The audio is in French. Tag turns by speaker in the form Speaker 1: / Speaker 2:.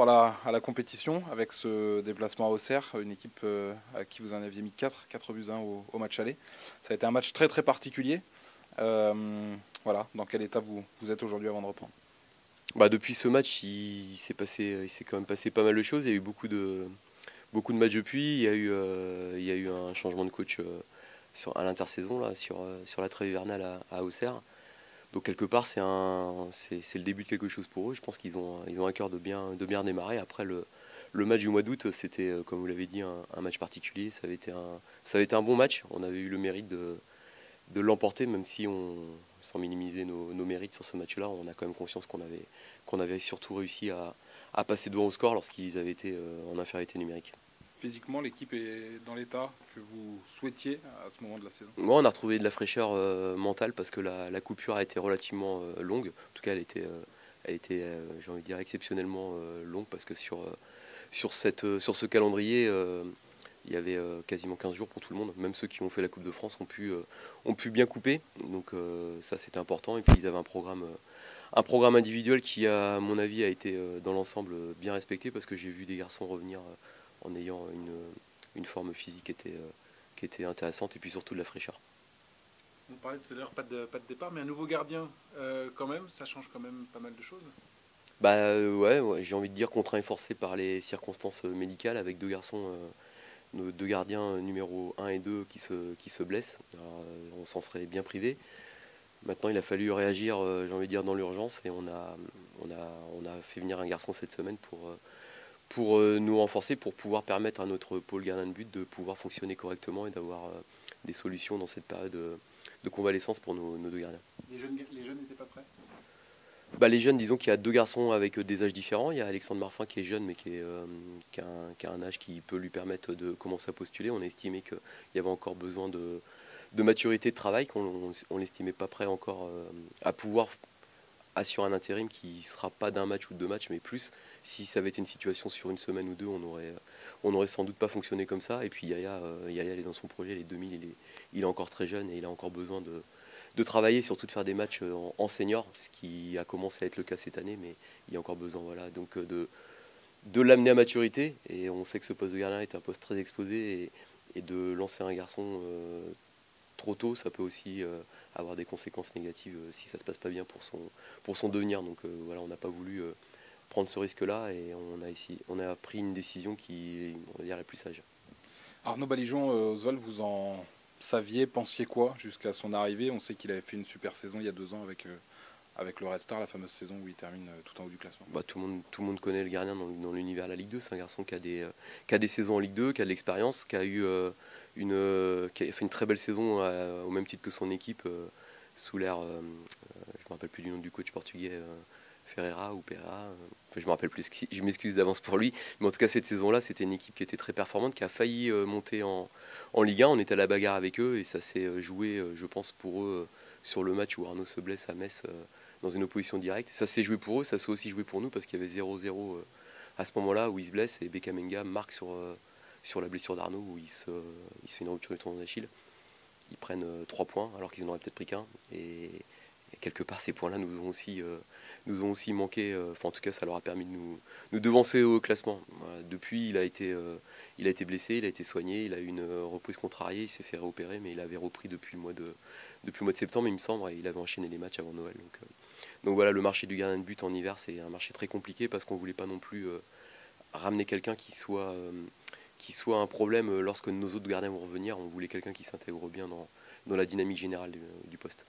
Speaker 1: retour à la compétition avec ce déplacement à Auxerre, une équipe à qui vous en aviez mis 4 buts 1 au match aller. Ça a été un match très très particulier. Voilà, dans quel état vous êtes aujourd'hui avant de reprendre?
Speaker 2: Depuis ce match, il s'est quand même passé pas mal de choses. Il y a eu beaucoup de matchs depuis. Il y a eu un changement de coach à l'intersaison là, sur la trêve hivernale à Auxerre. Donc quelque part, c'est le début de quelque chose pour eux. Je pense qu'ils ont à cœur de bien démarrer. Après le match du mois d'août, c'était, comme vous l'avez dit, un match particulier. Ça avait été un bon match. On avait eu le mérite de l'emporter, même si sans minimiser nos mérites sur ce match-là, on a quand même conscience qu'on avait surtout réussi à passer devant au score lorsqu'ils avaient été en infériorité numérique.
Speaker 1: Physiquement, l'équipe est dans l'état que vous souhaitiez à ce moment de la saison?
Speaker 2: Moi, on a retrouvé de la fraîcheur mentale parce que la coupure a été relativement longue. En tout cas, elle était j'ai envie de dire, exceptionnellement longue parce que sur ce calendrier, il y avait quasiment 15 jours pour tout le monde. Même ceux qui ont fait la Coupe de France ont pu bien couper. Donc ça, c'était important. Et puis, ils avaient un programme individuel qui, à mon avis, a été dans l'ensemble bien respecté parce que j'ai vu des garçons revenir en ayant une forme physique qui était intéressante et puis surtout de la fraîcheur.
Speaker 1: Vous parlez tout à l'heure, pas de départ, mais un nouveau gardien quand même, ça change quand même pas mal de choses.
Speaker 2: Ouais, j'ai envie de dire contraint et forcé par les circonstances médicales avec deux garçons, nos deux gardiens numéro 1 et 2 qui se blessent. Alors, on s'en serait bien privé. Maintenant, il a fallu réagir, j'ai envie de dire, dans l'urgence et on a fait venir un garçon cette semaine pour nous renforcer, pour pouvoir permettre à notre pôle gardien de but de pouvoir fonctionner correctement et d'avoir des solutions dans cette période de convalescence pour nos deux gardiens.
Speaker 1: Les jeunes n'étaient pas prêts?
Speaker 2: Les jeunes, disons qu'il y a deux garçons avec des âges différents. Il y a Alexandre Marfin qui est jeune mais qui a un âge qui peut lui permettre de commencer à postuler. On a estimé qu'il y avait encore besoin de maturité de travail, qu'on ne l'estimait pas prêt encore à pouvoir assurer un intérim qui ne sera pas d'un match ou de deux matchs, mais plus. Si ça avait été une situation sur une semaine ou deux, on aurait sans doute pas fonctionné comme ça. Et puis Yaya est dans son projet, les 2000, il est encore très jeune et il a encore besoin de travailler, surtout de faire des matchs en senior, ce qui a commencé à être le cas cette année, mais il y a encore besoin donc de l'amener à maturité. Et on sait que ce poste de gardien est un poste très exposé et de lancer un garçon trop tôt, ça peut aussi avoir des conséquences négatives si ça se passe pas bien pour son devenir. Donc voilà, on n'a pas voulu prendre ce risque-là et on a pris une décision qui, on va dire, la plus sage.
Speaker 1: Arnaud Balijon, Oswald, vous en pensiez quoi jusqu'à son arrivée? On sait qu'il avait fait une super saison il y a 2 ans avec le Red Star, la fameuse saison où il termine tout en haut du classement.
Speaker 2: Tout le monde connaît le gardien dans l'univers de la Ligue 2. C'est un garçon qui a des saisons en Ligue 2, qui a de l'expérience, qui a fait une très belle saison au même titre que son équipe sous l'ère, je ne me rappelle plus du nom du coach portugais, Ferreira ou Pereira, je me rappelle plus, je m'excuse d'avance pour lui, mais en tout cas cette saison-là c'était une équipe qui était très performante, qui a failli monter en Ligue 1. On était à la bagarre avec eux et ça s'est joué, je pense, pour eux sur le match où Arnaud se blesse à Metz dans une opposition directe. Ça s'est joué pour eux, ça s'est aussi joué pour nous parce qu'il y avait 0-0 à ce moment-là où il se blesse et Bekamenga marque sur la blessure d'Arnaud où il se fait une rupture du tendon d'Achille. Ils prennent 3 points alors qu'ils en auraient peut-être pris qu'un et quelque part ces points-là nous ont aussi manqué, en tout cas ça leur a permis de nous devancer au classement. Voilà. Depuis il a été blessé, il a été soigné, il a eu une reprise contrariée, il s'est fait réopérer mais il avait repris depuis le mois de septembre il me semble et il avait enchaîné les matchs avant Noël. Donc voilà, le marché du gardien de but en hiver c'est un marché très compliqué parce qu'on ne voulait pas non plus ramener quelqu'un qui soit un problème lorsque nos autres gardiens vont revenir. On voulait quelqu'un qui s'intègre bien dans la dynamique générale du poste.